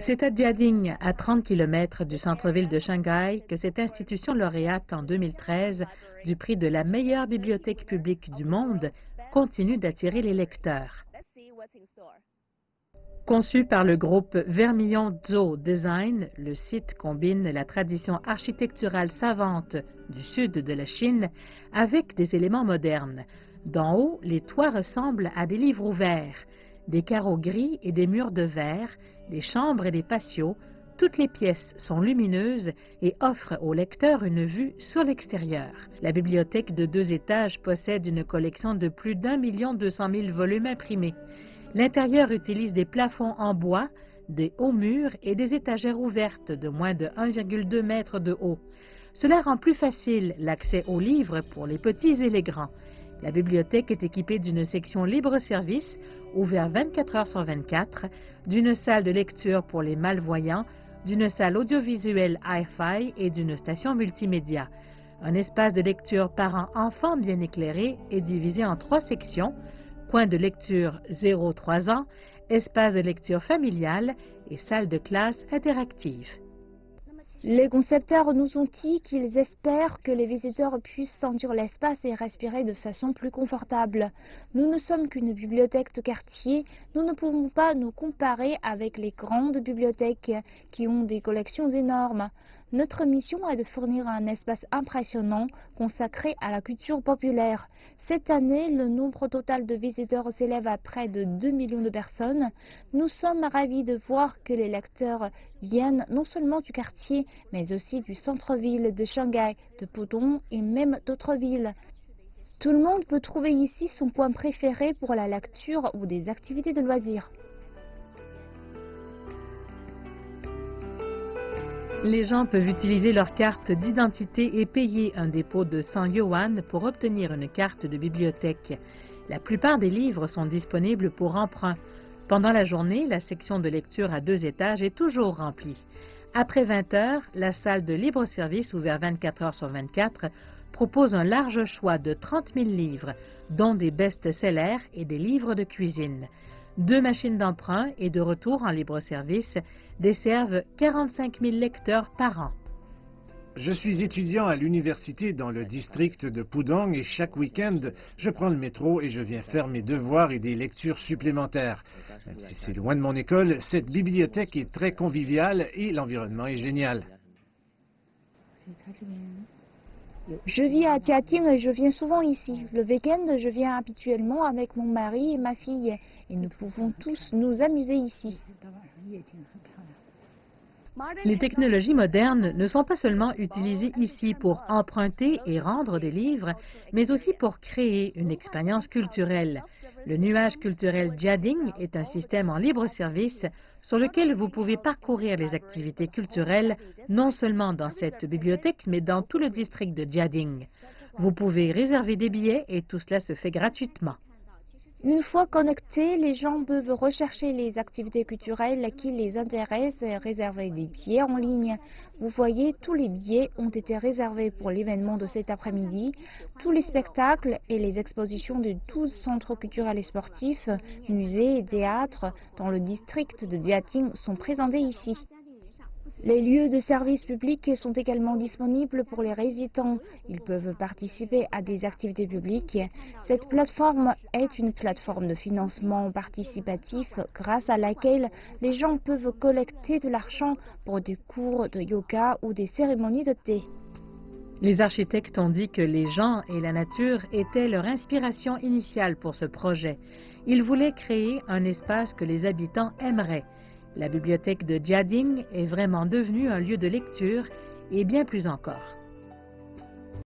C'est à Jiading, à 30 km du centre-ville de Shanghai, que cette institution lauréate en 2013 du prix de la meilleure bibliothèque publique du monde continue d'attirer les lecteurs. Conçu par le groupe Vermillon Zhou Design, le site combine la tradition architecturale savante du sud de la Chine avec des éléments modernes. D'en haut, les toits ressemblent à des livres ouverts, des carreaux gris et des murs de verre, des chambres et des patios. Toutes les pièces sont lumineuses et offrent au lecteur une vue sur l'extérieur. La bibliothèque de 2 étages possède une collection de plus d'1 200 000 volumes imprimés. L'intérieur utilise des plafonds en bois, des hauts murs et des étagères ouvertes de moins de 1,2 m de haut. Cela rend plus facile l'accès aux livres pour les petits et les grands. La bibliothèque est équipée d'une section libre-service, ouverte 24 heures sur 24, d'une salle de lecture pour les malvoyants, d'une salle audiovisuelle Hi-Fi et d'une station multimédia. Un espace de lecture parents-enfants bien éclairé est divisé en 3 sections: coin de lecture 0-3 ans, espace de lecture familiale et salle de classe interactive. Les concepteurs nous ont dit qu'ils espèrent que les visiteurs puissent sentir l'espace et respirer de façon plus confortable. Nous ne sommes qu'une bibliothèque de quartier, nous ne pouvons pas nous comparer avec les grandes bibliothèques qui ont des collections énormes. Notre mission est de fournir un espace impressionnant consacré à la culture populaire. Cette année, le nombre total de visiteurs s'élève à près de 2 millions de personnes. Nous sommes ravis de voir que les lecteurs viennent non seulement du quartier, mais aussi du centre-ville de Shanghai, de Pudong et même d'autres villes. Tout le monde peut trouver ici son coin préféré pour la lecture ou des activités de loisirs. Les gens peuvent utiliser leur carte d'identité et payer un dépôt de 100 yuan pour obtenir une carte de bibliothèque. La plupart des livres sont disponibles pour emprunt. Pendant la journée, la section de lecture à 2 étages est toujours remplie. Après 20 heures, la salle de libre-service, ouverte 24 heures sur 24, propose un large choix de 30 000 livres, dont des best-sellers et des livres de cuisine. 2 machines d'emprunt et de retour en libre-service desservent 45 000 lecteurs par an. Je suis étudiant à l'université dans le district de Pudong et chaque week-end, je prends le métro et je viens faire mes devoirs et des lectures supplémentaires. Même si c'est loin de mon école, cette bibliothèque est très conviviale et l'environnement est génial. Je vis à Jiading et je viens souvent ici. Le week-end, je viens habituellement avec mon mari et ma fille et nous pouvons tous nous amuser ici. Les technologies modernes ne sont pas seulement utilisées ici pour emprunter et rendre des livres, mais aussi pour créer une expérience culturelle. Le nuage culturel Jiading est un système en libre service sur lequel vous pouvez parcourir les activités culturelles non seulement dans cette bibliothèque, mais dans tout le district de Jiading. Vous pouvez réserver des billets et tout cela se fait gratuitement. Une fois connectés, les gens peuvent rechercher les activités culturelles qui les intéressent et réserver des billets en ligne. Vous voyez, tous les billets ont été réservés pour l'événement de cet après-midi. Tous les spectacles et les expositions de 12 centres culturels et sportifs, musées et théâtres dans le district de Jiading sont présentés ici. Les lieux de service public sont également disponibles pour les résidents. Ils peuvent participer à des activités publiques. Cette plateforme est une plateforme de financement participatif grâce à laquelle les gens peuvent collecter de l'argent pour des cours de yoga ou des cérémonies de thé. Les architectes ont dit que les gens et la nature étaient leur inspiration initiale pour ce projet. Ils voulaient créer un espace que les habitants aimeraient. La bibliothèque de Jiading est vraiment devenue un lieu de lecture et bien plus encore.